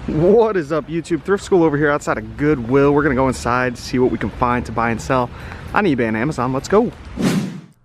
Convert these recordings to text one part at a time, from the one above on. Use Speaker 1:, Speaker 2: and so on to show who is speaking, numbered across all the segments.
Speaker 1: What is up, YouTube? Thrift School over here outside of Goodwill. We're gonna go inside, see what we can find to buy and sell on eBay and Amazon. Let's go.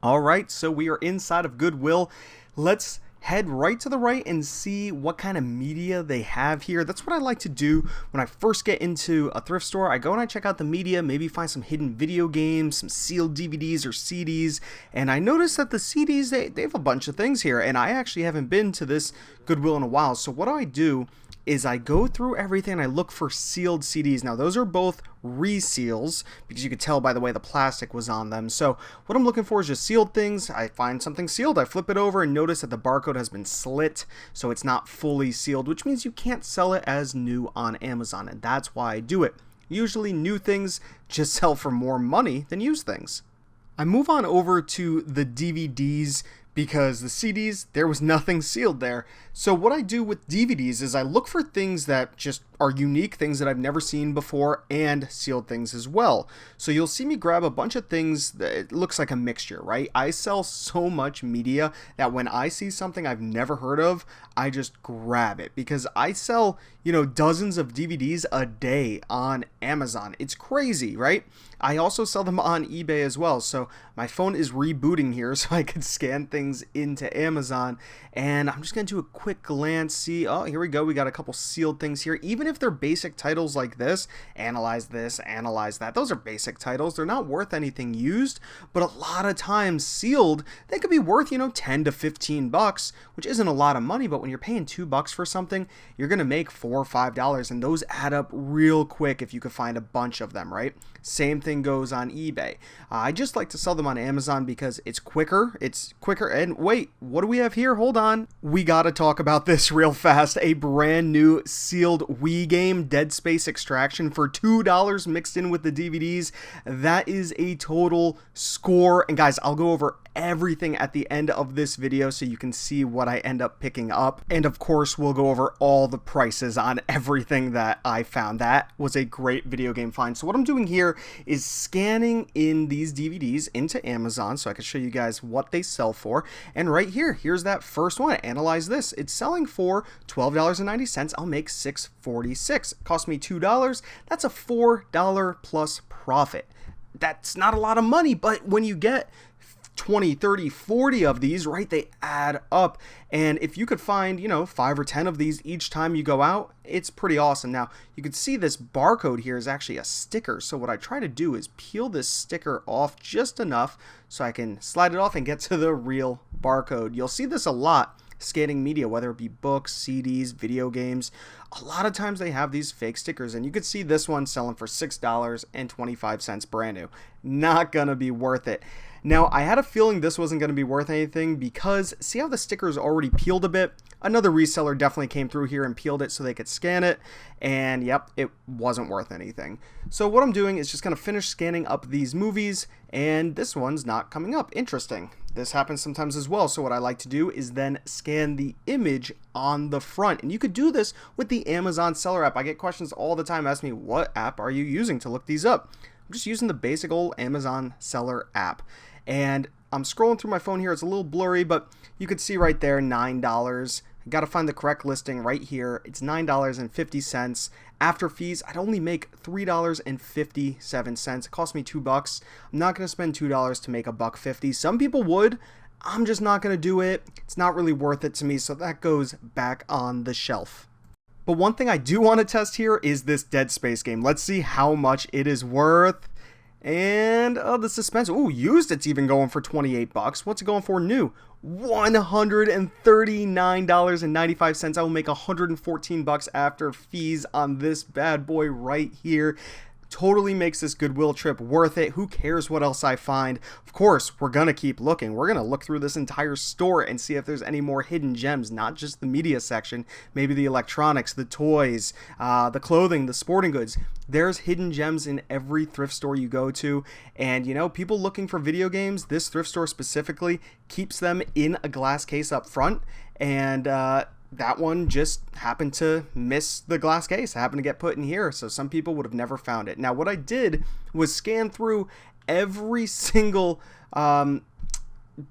Speaker 1: All right, so we are inside of Goodwill. Let's head right to the right and see what kind of media they have here. That's what I like to do when I first get into a thrift store. I go and I check out the media, maybe find some hidden video games, some sealed DVDs or CDs, and I noticed that the CDs, they have a bunch of things here, and I actually haven't been to this Goodwill in a while. So what do? Is I go through everything and I look for sealed CDs. Now those are both reseals because you could tell by the way the plastic was on them. So what I'm looking for is just sealed things. I find something sealed, I flip it over and notice that the barcode has been slit, so it's not fully sealed, which means you can't sell it as new on Amazon, and that's why I do it. Usually new things just sell for more money than used things. I move on over to the DVDs because the CDs, there was nothing sealed there. So what I do with DVDs is I look for things that just are unique, things that I've never seen before, and sealed things as well. So you'll see me grab a bunch of things that it looks like a mixture, right? I sell so much media that when I see something I've never heard of, I just grab it because I sell, dozens of DVDs a day on Amazon. It's crazy, right? I also sell them on eBay as well. So my phone is rebooting here so I could scan things into Amazon. And I'm just going to do a quick glance, see, oh, here we go. We got a couple sealed things here. Even if they're basic titles like this, analyze that. Those are basic titles. They're not worth anything used, but a lot of times sealed, they could be worth, 10 to 15 bucks, which isn't a lot of money, but when you're paying $2 for something, you're going to make $4 or $5, and those add up real quick if you could find a bunch of them, right? Same thing goes on eBay. I just like to sell them on Amazon because it's quicker. And wait, what do we have here? Hold on. We got to talk about this real fast. A brand new sealed Wii game, Dead Space Extraction, for $2 mixed in with the DVDs. That is a total score. And guys, I'll go over everything at the end of this video so you can see what I end up picking up. And of course, we'll go over all the prices on everything that I found. That was a great video game find. So what I'm doing here is scanning in these DVDs into Amazon so I can show you guys what they sell for. And right here, here's that first one. Analyze this. It's selling for $12.90. I'll make $6.46. It cost me $2. That's a $4 plus profit. That's not a lot of money, but when you get 20, 30, 40 of these, right, they add up. And if you could find, 5 or 10 of these each time you go out, it's pretty awesome. Now, you can see this barcode here is actually a sticker. So what I try to do is peel this sticker off just enough so I can slide it off and get to the real barcode. You'll see this a lot scanning media, whether it be books, CDs, video games. A lot of times they have these fake stickers, and you could see this one selling for $6.25 brand new. Not gonna be worth it. Now, I had a feeling this wasn't going to be worth anything because see how the sticker is already peeled a bit? Another reseller definitely came through here and peeled it so they could scan it, and yep, it wasn't worth anything. So what I'm doing is just going to finish scanning up these movies, and this one's not coming up. Interesting. This happens sometimes as well. So what I like to do is then scan the image on the front, and you could do this with the Amazon seller app. I get questions all the time asking me, what app are you using to look these up? I'm just using the basic old Amazon seller app. And I'm scrolling through my phone here. It's a little blurry, but you could see right there, $9. I got to find the correct listing right here. It's $9.50. After fees, I'd only make $3.57. It cost me $2. I'm not going to spend $2 to make $1.50. Some people would. I'm just not going to do it. It's not really worth it to me, so that goes back on the shelf. But one thing I do want to test here is this Dead Space game. Let's see how much it is worth. And the suspense. Ooh, used, it's even going for 28 bucks. What's it going for new? $139.95. I will make 114 bucks after fees on this bad boy right here. Totally makes this Goodwill trip worth it. Who cares what else I find? Of course, we're going to keep looking. We're going to look through this entire store and see if there's any more hidden gems, not just the media section, maybe the electronics, the toys, the clothing, the sporting goods. There's hidden gems in every thrift store you go to. And, people looking for video games, this thrift store specifically keeps them in a glass case up front. And, that one just happened to miss the glass case, happened to get put in here, so some people would have never found it. Now, what I did was scan through every single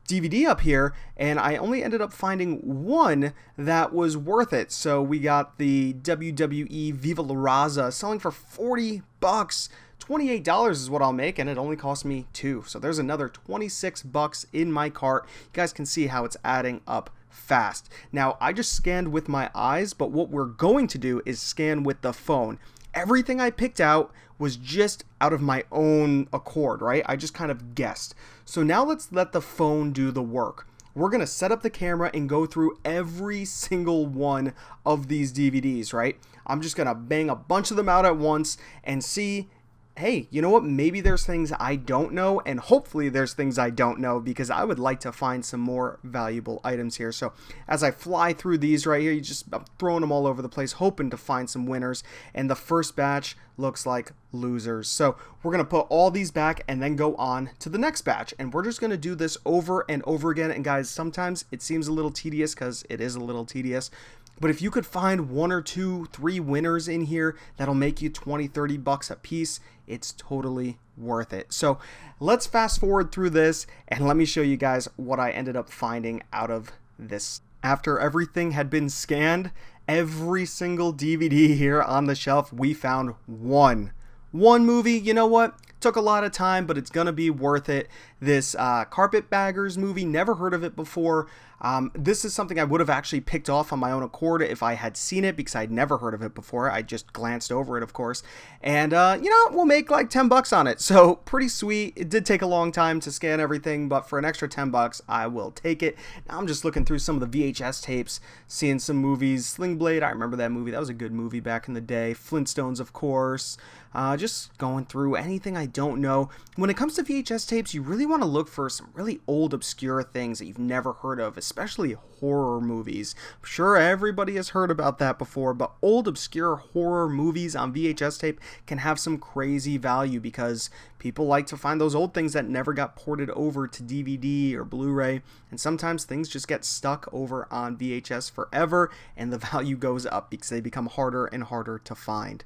Speaker 1: DVD up here, and I only ended up finding one that was worth it. So we got the WWE Viva La Raza selling for $40. $28 is what I'll make, and it only cost me $2. So there's another $26 in my cart. You guys can see how it's adding up fast. Now, I just scanned with my eyes, but what we're going to do is scan with the phone. Everything I picked out was just out of my own accord, right? I just kind of guessed. So now let's let the phone do the work. We're going to set up the camera and go through every single one of these DVDs, right? I'm just going to bang a bunch of them out at once and see, hey, you know what? Maybe there's things I don't know, and hopefully there's things I don't know, because I would like to find some more valuable items here. So as I fly through these right here, I'm throwing them all over the place, hoping to find some winners. And the first batch looks like losers. So we're going to put all these back and then go on to the next batch. And we're just going to do this over and over again. And guys, sometimes it seems a little tedious, because it is a little tedious. But if you could find 1 or 2, 3 winners in here that'll make you $20, $30 a piece, it's totally worth it. So let's fast forward through this and let me show you guys what I ended up finding out of this. After everything had been scanned, every single DVD here on the shelf, we found one movie. You know what? Took a lot of time, but it's gonna be worth it. This Carpetbaggers movie, never heard of it before. This is something I would have actually picked off on my own accord if I had seen it, because I'd never heard of it before. I just glanced over it, of course. And, we'll make like $10 on it. So pretty sweet. It did take a long time to scan everything, but for an extra $10, I will take it. Now I'm just looking through some of the VHS tapes, seeing some movies. Sling Blade, I remember that movie. That was a good movie back in the day. Flintstones, of course. Just going through anything I don't know. When it comes to VHS tapes, you really want to look for some really old, obscure things that you've never heard of, especially horror movies. I'm sure everybody has heard about that before, but old, obscure horror movies on VHS tape can have some crazy value, because people like to find those old things that never got ported over to DVD or Blu-ray, and sometimes things just get stuck over on VHS forever, and the value goes up because they become harder and harder to find.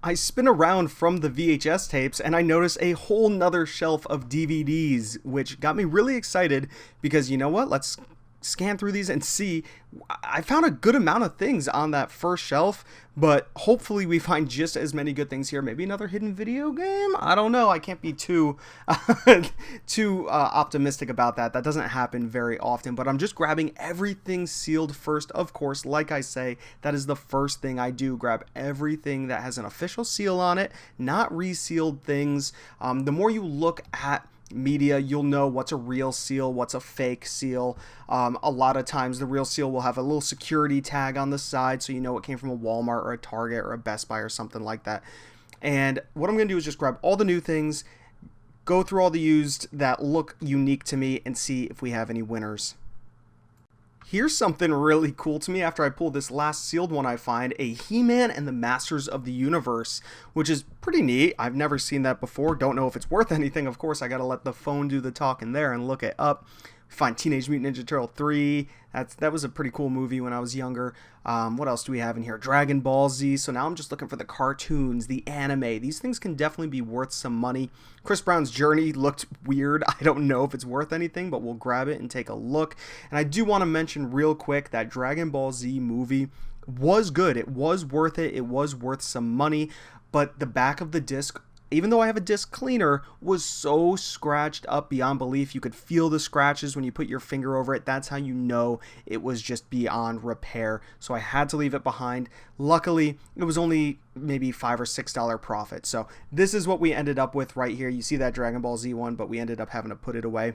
Speaker 1: I spin around from the VHS tapes and I notice a whole nother shelf of DVDs, which got me really excited, because you know what? Let's scan through these and see. I found a good amount of things on that first shelf, but hopefully we find just as many good things here. Maybe another hidden video game? I don't know. I can't be too optimistic about that. That doesn't happen very often, but I'm just grabbing everything sealed first. Of course, like I say, that is the first thing I do. Grab everything that has an official seal on it, not resealed things. The more you look at media, you'll know what's a real seal, what's a fake seal. A lot of times the real seal will have a little security tag on the side, so you know it came from a Walmart or a Target or a Best Buy or something like that. And what I'm going to do is just grab all the new things, go through all the used that look unique to me, and see if we have any winners. Here's something really cool to me after I pull this last sealed one I find, a He-Man and the Masters of the Universe, which is pretty neat. I've never seen that before. Don't know if it's worth anything. Of course, I gotta let the phone do the talking there and look it up. Find Teenage Mutant Ninja Turtle 3. That was a pretty cool movie when I was younger. What else do we have in here? Dragon Ball Z. So now I'm just looking for the cartoons, the anime. These things can definitely be worth some money. Chris Brown's Journey looked weird. I don't know if it's worth anything, but we'll grab it and take a look. And I do want to mention real quick that Dragon Ball Z movie was good. It was worth it. It was worth some money. But the back of the disc, even though I have a disc cleaner, was so scratched up beyond belief. You could feel the scratches when you put your finger over it. That's how you know it was just beyond repair. So I had to leave it behind. Luckily, it was only maybe $5 or $6 profit. So this is what we ended up with right here. You see that Dragon Ball Z one, but we ended up having to put it away.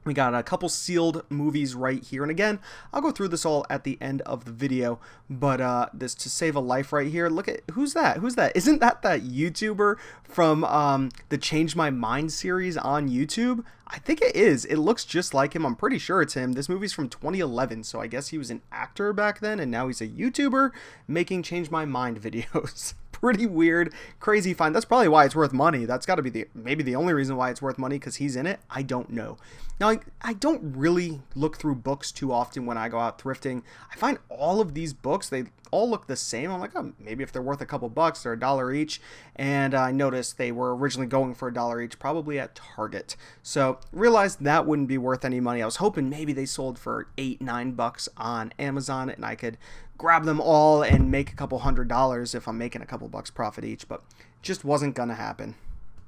Speaker 1: We got a couple sealed movies right here. And again, I'll go through this all at the end of the video. But this To Save a Life right here. Look at, who's that? Who's that? Isn't that YouTuber from the Change My Mind series on YouTube? I think it is. It looks just like him. I'm pretty sure it's him. This movie's from 2011. So I guess he was an actor back then. And now he's a YouTuber making Change My Mind videos. Pretty weird, crazy find. That's probably why it's worth money. That's got to be maybe the only reason why it's worth money, because he's in it. I don't know. Now, I don't really look through books too often when I go out thrifting. I find all of these books, they all look the same. I'm like, oh, maybe if they're worth a couple bucks, they're $1 each. And I noticed they were originally going for $1 each, probably at Target. So realized that wouldn't be worth any money. I was hoping maybe they sold for $8-9 on Amazon and I could grab them all and make a couple $100 if I'm making a couple bucks profit each, but just wasn't gonna happen.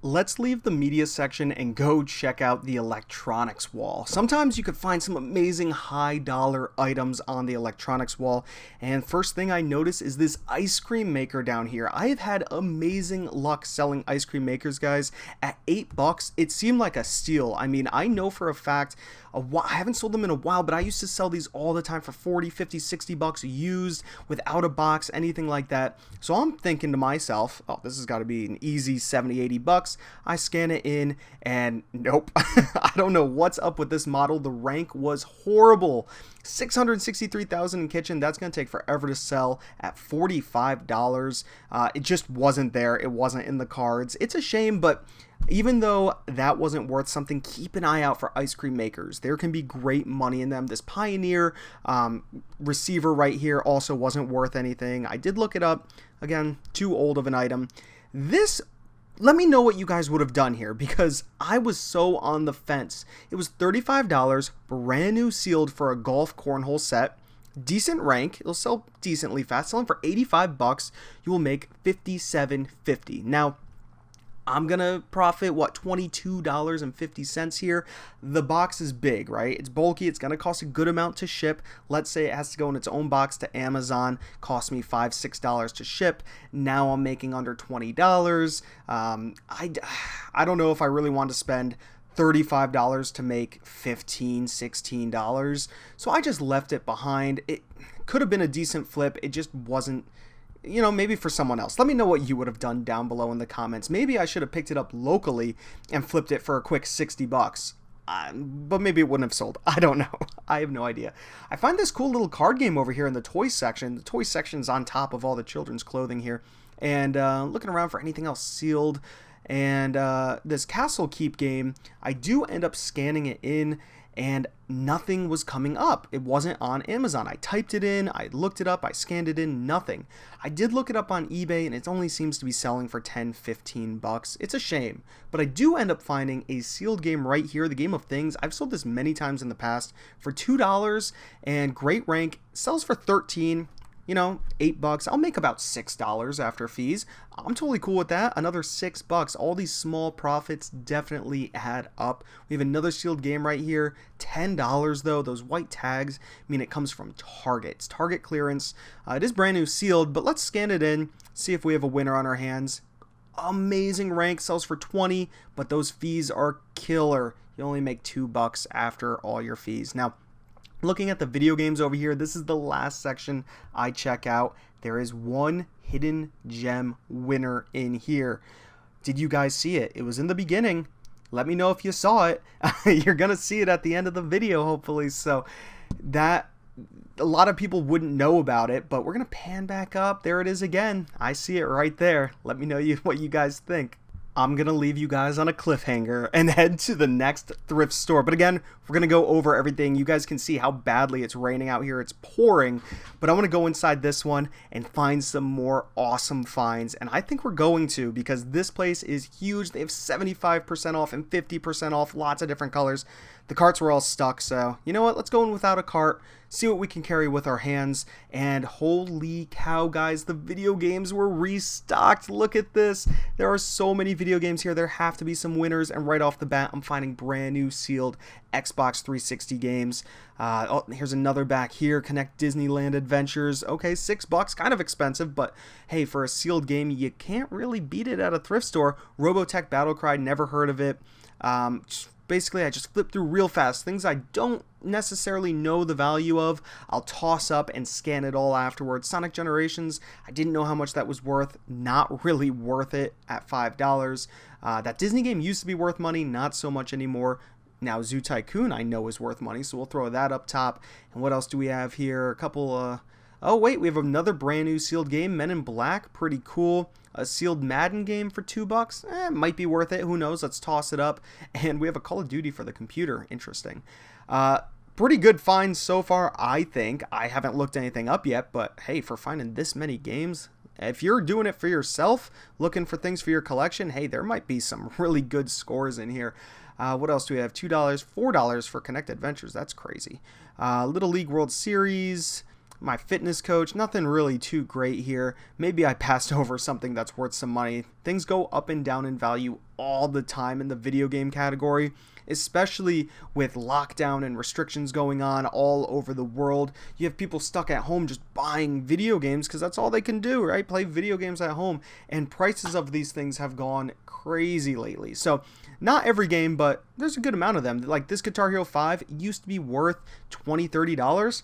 Speaker 1: Let's leave the media section and go check out the electronics wall. Sometimes you could find some amazing high dollar items on the electronics wall. And first thing I notice is this ice cream maker down here. I have had amazing luck selling ice cream makers, guys. At $8, it seemed like a steal. I mean, I know for a fact, I haven't sold them in a while, but I used to sell these all the time for 40, 50, 60 bucks used without a box, anything like that. So I'm thinking to myself, oh, this has got to be an easy 70, 80 bucks. I scan it in and nope. I don't know what's up with this model. The rank was horrible. 663,000 in kitchen. That's going to take forever to sell at $45. It just wasn't there. It wasn't in the cards. It's a shame, but even though that wasn't worth something, keep an eye out for ice cream makers. There can be great money in them. This Pioneer receiver right here also wasn't worth anything. I did look it up. Again, too old of an item. This, let me know what you guys would have done here because I was so on the fence. It was $35, brand new sealed for a golf cornhole set. Decent rank. It'll sell decently fast. Selling for 85 bucks, you will make $57.50. Now, I'm gonna profit, what, $22.50 here. The box is big, right? It's bulky. It's gonna cost a good amount to ship. Let's say it has to go in its own box to Amazon. Cost me $5, $6 to ship. Now I'm making under $20. I don't know if I really want to spend $35 to make $15, $16. So I just left it behind. It could have been a decent flip. It just wasn't. You know, maybe for someone else. Let me know what you would have done down below in the comments. Maybe I should have picked it up locally and flipped it for a quick 60 bucks. But maybe it wouldn't have sold. I don't know. I have no idea. I find this cool little card game over here in the toy section. The toy section's on top of all the children's clothing here. And looking around for anything else sealed. And this Castle Keep game, I do end up scanning it in and nothing was coming up. It wasn't on Amazon. I typed it in, I looked it up, I scanned it in, nothing. I did look it up on eBay and it only seems to be selling for 10, 15 bucks. It's a shame, but I do end up finding a sealed game right here, the Game of Things. I've sold this many times in the past for $2 and great rank, sells for 13. You know, $8. I'll make about $6 after fees. I'm totally cool with that. Another $6. All these small profits definitely add up. We have another sealed game right here. $10 though. Those white tags mean it comes from Target. It's Target clearance. It is brand new sealed, but let's scan it in, see if we have a winner on our hands. Amazing rank, sells for 20, but those fees are killer. You only make $2 after all your fees. Now, looking at the video games over here, this is the last section I check out. There is one hidden gem winner in here. Did you guys see it? It was in the beginning. Let me know if you saw it. You're gonna see it at the end of the video, hopefully. So that a lot of people wouldn't know about it, but we're gonna pan back up. There it is again. I see it right there. Let me know what you guys think. I'm going to leave you guys on a cliffhanger and head to the next thrift store. But again, we're going to go over everything. You guys can see how badly it's raining out here. It's pouring. But I want to go inside this one and find some more awesome finds. And I think we're going to because this place is huge. They have 75% off and 50% off. Lots of different colors. The carts were all stuck. So you know what? Let's go in without a cart. See what we can carry with our hands. And holy cow, guys, the video games were restocked. Look at this. There are so many video games here. There have to be some winners. And right off the bat, I'm finding brand new sealed Xbox 360 games. Oh, here's another back here. Connect Disneyland Adventures. Okay, $6. Kind of expensive, but hey, for a sealed game, you can't really beat it at a thrift store. Robotech Battlecry, never heard of it. Basically, I just flip through real fast. Things I don't necessarily know the value of, I'll toss up and scan it all afterwards. Sonic Generations, I didn't know how much that was worth. Not really worth it at $5. That Disney game used to be worth money, not so much anymore. Now, Zoo Tycoon I know is worth money, so we'll throw that up top. And what else do we have here? A couple, oh wait, we have another brand new sealed game, Men in Black, pretty cool. A sealed Madden game for $2, might be worth it, who knows, let's toss it up. And we have a Call of Duty for the computer, interesting. Pretty good finds so far, I think. I haven't looked anything up yet, but hey, for finding this many games, if you're doing it for yourself, looking for things for your collection, hey, there might be some really good scores in here. What else do we have? $2, $4 for Connect Adventures. That's crazy. Little League World Series, my fitness coach, nothing really too great here. Maybe I passed over something that's worth some money. Things go up and down in value all the time in the video game category, especially with lockdown and restrictions going on all over the world. You have people stuck at home just buying video games because that's all they can do, right? Play video games at home, and prices of these things have gone crazy lately. So not every game, but there's a good amount of them. Like this Guitar Hero 5 used to be worth $20, $30.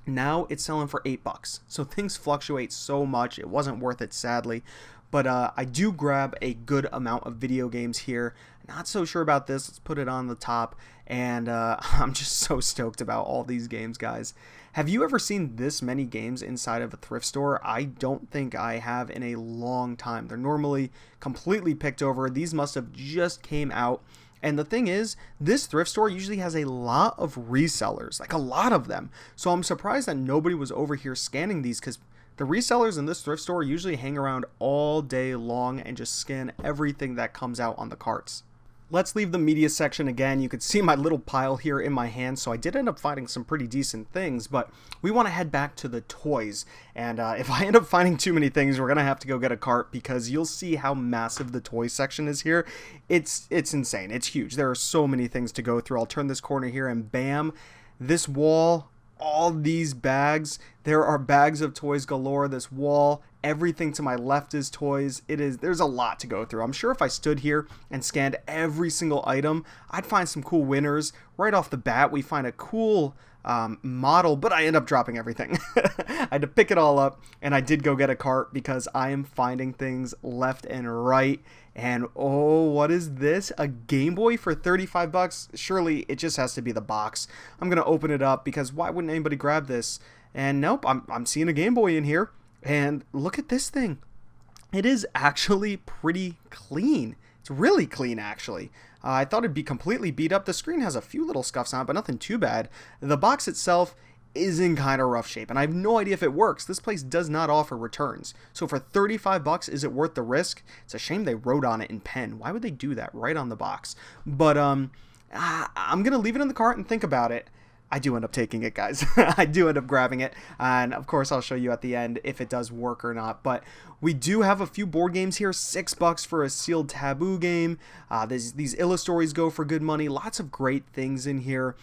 Speaker 1: Now it's selling for $8. So things fluctuate so much. It wasn't worth it, sadly. But I do grab a good amount of video games here. Not so sure about this. Let's put it on the top. And I'm just so stoked about all these games, guys. Have you ever seen this many games inside of a thrift store? I don't think I have in a long time. They're normally completely picked over. These must have just came out. And the thing is, this thrift store usually has a lot of resellers, like a lot of them. So I'm surprised that nobody was over here scanning these, because the resellers in this thrift store usually hang around all day long and just scan everything that comes out on the carts. Let's leave the media section again. You can see my little pile here in my hand, so I did end up finding some pretty decent things, but we want to head back to the toys. And if I end up finding too many things, we're going to have to go get a cart, because you'll see how massive the toy section is here. It's insane. It's huge. There are so many things to go through. I'll turn this corner here and bam, this wall, all these bags. There are bags of toys galore. This wall, everything to my left is toys. There's a lot to go through. I'm sure if I stood here and scanned every single item, I'd find some cool winners. Right off the bat, we find a cool model, but I end up dropping everything. I had to pick it all up, and I did go get a cart because I am finding things left and right. And oh, what is this? A Game Boy for $35? Surely it just has to be the box. I'm gonna open it up, because why wouldn't anybody grab this? And nope, I'm seeing a Game Boy in here. And look at this thing. It is actually pretty clean. It's really clean, actually. I thought it'd be completely beat up. The screen has a few little scuffs on it, but nothing too bad. The box itself is in kind of rough shape, and I have no idea if it works. This place does not offer returns. So for $35, is it worth the risk? It's a shame they wrote on it in pen. Why would they do that right on the box? But I'm going to leave it in the cart and think about it. I do end up taking it, guys. I do end up grabbing it, and of course I'll show you at the end if it does work or not. But we do have a few board games here. $6 for a sealed Taboo game. These Illustories go for good money. Lots of great things in here.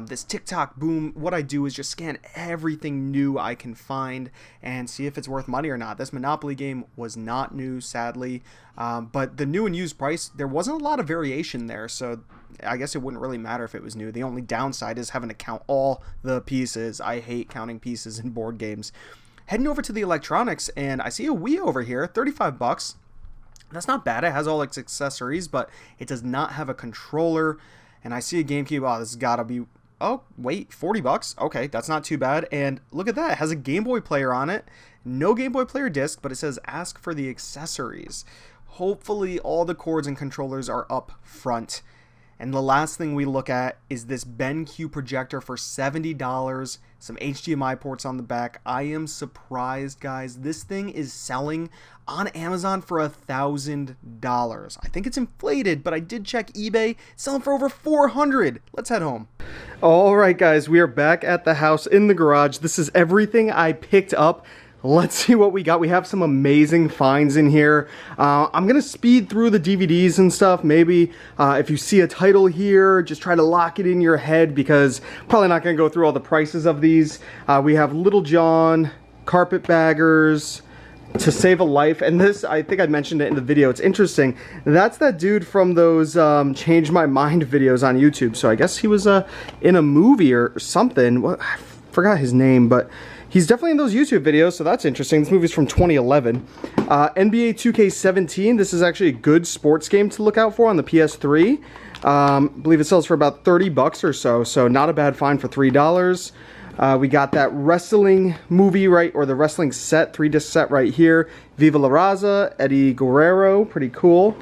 Speaker 1: This TikTok Boom, what I do is just scan everything new I can find and see if it's worth money or not. This Monopoly game was not new, sadly, but the new and used price, there wasn't a lot of variation there, so I guess it wouldn't really matter if it was new. The only downside is having to count all the pieces. I hate counting pieces in board games. Heading over to the electronics, and I see a Wii over here, $35. That's not bad. It has all its accessories, but it does not have a controller. And I see a GameCube. Oh, this has got to be... Oh, wait, $40? Okay, that's not too bad. And look at that. It has a Game Boy player on it. No Game Boy player disc, but it says ask for the accessories. Hopefully all the cords and controllers are up front. And the last thing we look at is this BenQ projector for $70. Some HDMI ports on the back. I am surprised, guys. This thing is selling on Amazon for $1,000. I think it's inflated, but I did check eBay. It's selling for over $400. Let's head home. All right, guys. We are back at the house in the garage. This is everything I picked up. Let's see what we got. We have some amazing finds in here. I'm going to speed through the DVDs and stuff. Maybe if you see a title here, just try to lock it in your head, because probably not going to go through all the prices of these. We have Little John, Carpetbaggers, To Save a Life. And this, I think I mentioned it in the video. It's interesting. That's that dude from those Change My Mind videos on YouTube. So I guess he was in a movie or something. Well, I forgot his name, but... he's definitely in those YouTube videos, so that's interesting. This movie's from 2011. NBA 2K17. This is actually a good sports game to look out for on the PS3. I believe it sells for about $30 or so, so not a bad find for $3. We got that wrestling movie, right, or the wrestling set, 3-disc set right here. Viva La Raza, Eddie Guerrero, pretty cool.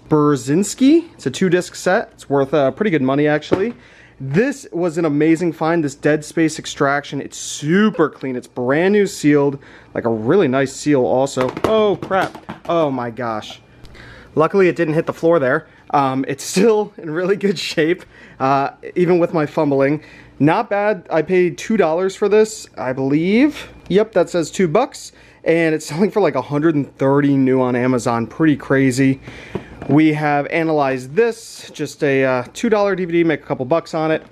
Speaker 1: Brzezinski, it's a 2-disc set. It's worth pretty good money, actually. This was an amazing find, this Dead Space Extraction. It's super clean. It's brand new sealed, like a really nice seal also. Oh, crap. Oh, my gosh. Luckily, it didn't hit the floor there. It's still in really good shape, even with my fumbling. Not bad. I paid $2 for this, I believe. Yep, that says $2. And it's selling for like 130 new on Amazon. Pretty crazy. We have analyzed this, just a $2 DVD, make a couple bucks on it.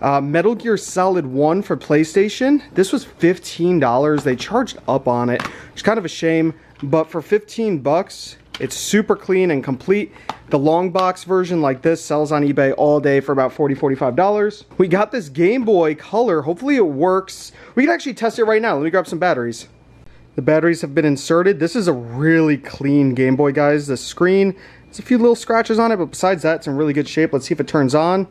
Speaker 1: Metal Gear Solid 1 for PlayStation. This was $15. They charged up on it. It's kind of a shame, but for 15 bucks, it's super clean and complete. The long box version like this sells on eBay all day for about $40, $45. We got this Game Boy Color. Hopefully it works. We can actually test it right now. Let me grab some batteries. The batteries have been inserted. This is a really clean Game Boy, guys. The screen, there's a few little scratches on it, but besides that, it's in really good shape. Let's see if it turns on.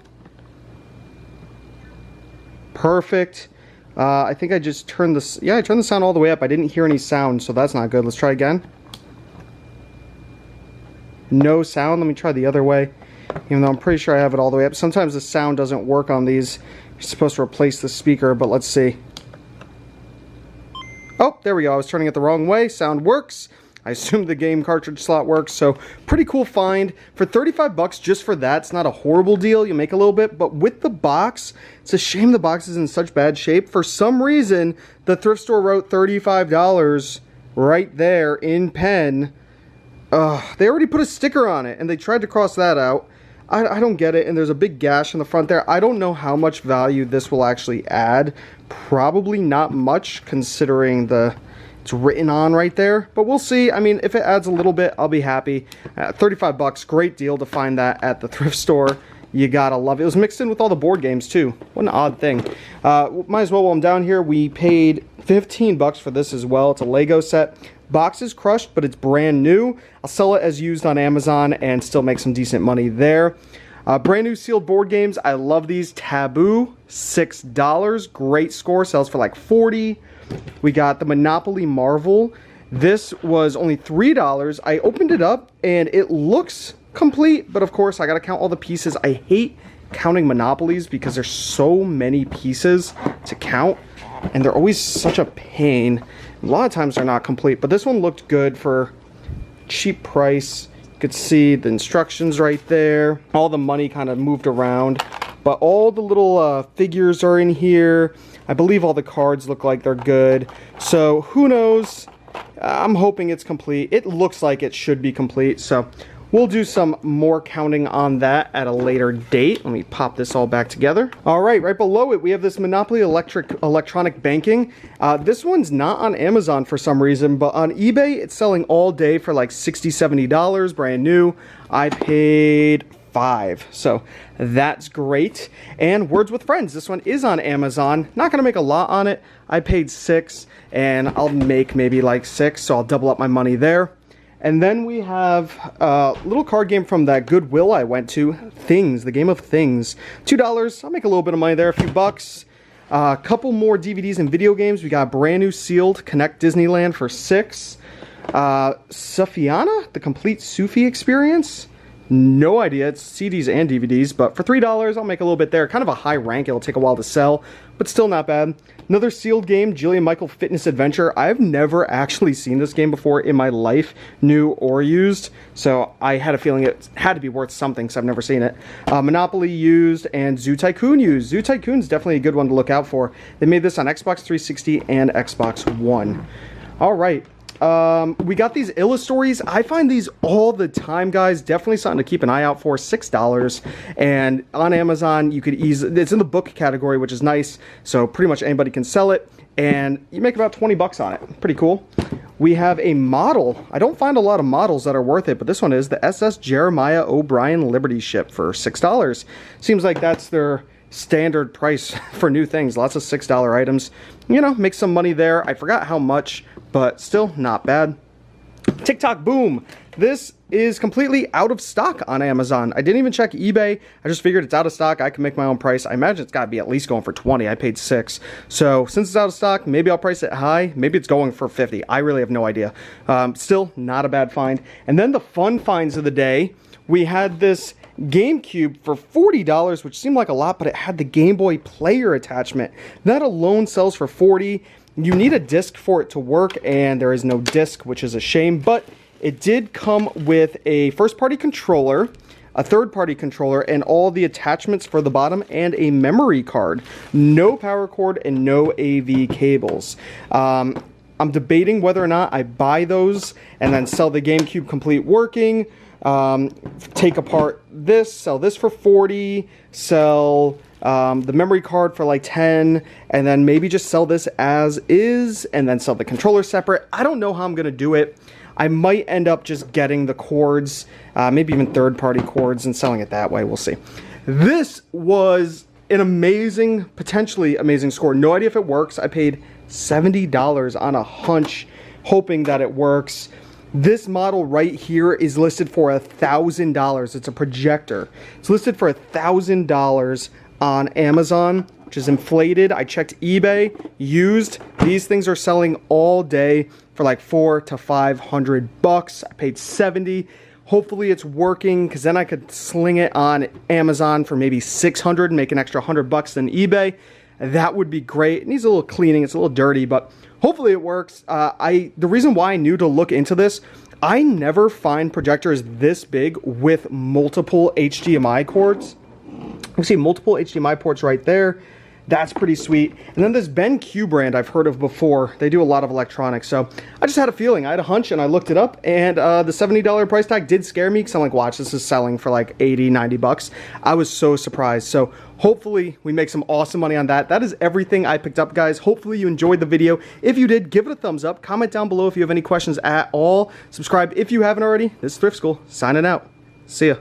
Speaker 1: Perfect. I think I just turned this. Yeah, I turned the sound all the way up. I didn't hear any sound, so that's not good. Let's try again. No sound. Let me try the other way, even though I'm pretty sure I have it all the way up. Sometimes the sound doesn't work on these. You're supposed to replace the speaker, but let's see. Oh, there we go. I was turning it the wrong way. Sound works. I assume the game cartridge slot works. So pretty cool find. For 35 bucks just for that, it's not a horrible deal. You make a little bit, but with the box, it's a shame the box is in such bad shape. For some reason, the thrift store wrote $35 right there in pen. They already put a sticker on it and they tried to cross that out. I don't get it, and there's a big gash in the front there. I don't know how much value this will actually add. Probably not much, considering it's written on right there, but we'll see. I mean, if it adds a little bit, I'll be happy. 35 bucks, great deal to find that at the thrift store. You gotta love it. It was mixed in with all the board games too. What an odd thing. Might as well, while I'm down here, we paid 15 bucks for this as well. It's a Lego set. Box is crushed, but it's brand new. I'll sell it as used on Amazon and still make some decent money there. Brand new sealed board games. I love these. Taboo, $6. Great score. Sells for like 40. We got the Monopoly Marvel. This was only $3. I opened it up and it looks complete, but of course I got to count all the pieces. I hate counting Monopolies because there's so many pieces to count and they're always such a pain. A lot of times they're not complete, but this one looked good for cheap price. You could see the instructions right there. All the money kind of moved around, but all the little figures are in here. I believe all the cards look like they're good. So who knows? I'm hoping it's complete. It looks like it should be complete. So we'll do some more counting on that at a later date. Let me pop this all back together. All right, right below it, we have this Monopoly Electronic Banking. This one's not on Amazon for some reason, but on eBay, it's selling all day for like $60, $70, brand new. I paid $5, so that's great. And Words with Friends, this one is on Amazon. Not gonna make a lot on it. I paid $6, and I'll make maybe like $6, so I'll double up my money there. And then we have a little card game from that Goodwill I went to, Things, the Game of Things. $2, I'll make a little bit of money there, a few bucks. A couple more DVDs and video games. We got brand new sealed Connect Disneyland for $6. Safiana, the Complete Sufi Experience. No idea, it's CDs and DVDs, but for $3, I'll make a little bit there. Kind of a high rank, it'll take a while to sell, but still not bad. Another sealed game, Jillian Michael Fitness Adventure. I've never actually seen this game before in my life, new or used, so I had a feeling it had to be worth something, because I've never seen it. Monopoly used, and Zoo Tycoon used. Zoo Tycoon's definitely a good one to look out for. They made this on Xbox 360 and Xbox One. All right. We got these Illustories. I find these all the time, guys. Definitely something to keep an eye out for. $6. And on Amazon, you could easily, it's in the book category, which is nice. So pretty much anybody can sell it. And you make about 20 bucks on it. Pretty cool. We have a model. I don't find a lot of models that are worth it, but this one is the SS Jeremiah O'Brien Liberty Ship for $6. Seems like that's their standard price for new things. Lots of $6 items. You know, make some money there. I forgot how much, but still not bad. TikTok Boom. This is completely out of stock on Amazon. I didn't even check eBay. I just figured it's out of stock. I can make my own price. I imagine it's got to be at least going for 20. I paid $6. So since it's out of stock, maybe I'll price it high. Maybe it's going for 50. I really have no idea. Still not a bad find. And then the fun finds of the day. we had this GameCube for $40, which seemed like a lot, but it had the Game Boy player attachment. That alone sells for $40. You need a disc for it to work, and there is no disc, which is a shame, but it did come with a first-party controller, a third-party controller, and all the attachments for the bottom, and a memory card. No power cord and no AV cables. I'm debating whether or not I buy those and then sell the GameCube complete working, take apart this, sell this for $40, sell the memory card for like $10, and then maybe just sell this as is, and then sell the controller separate. I don't know how I'm going to do it. I might end up just getting the cords, maybe even third-party cords, and selling it that way. We'll see. This was an amazing, potentially amazing score. No idea if it works. I paid $70 on a hunch, hoping that it works. This model right here is listed for $1,000. It's a projector. It's listed for $1,000 on Amazon, which is inflated. I checked eBay, used. These things are selling all day for like $400 to $500. I paid $70. Hopefully it's working, because then I could sling it on Amazon for maybe $600 and make an extra $100 than eBay. That would be great. It needs a little cleaning. It's a little dirty, but hopefully it works. The reason why I knew to look into this, I never find projectors this big with multiple HDMI cords. You see multiple HDMI ports right there. That's pretty sweet. And then this BenQ brand I've heard of before. They do a lot of electronics. So I just had a feeling. I had a hunch and I looked it up. And the $70 price tag did scare me, because I'm like, watch, this is selling for like 80, 90 bucks. I was so surprised. So hopefully we make some awesome money on that. That is everything I picked up, guys. Hopefully you enjoyed the video. If you did, give it a thumbs up. Comment down below if you have any questions at all. Subscribe if you haven't already. This is Thrift School signing out. See ya.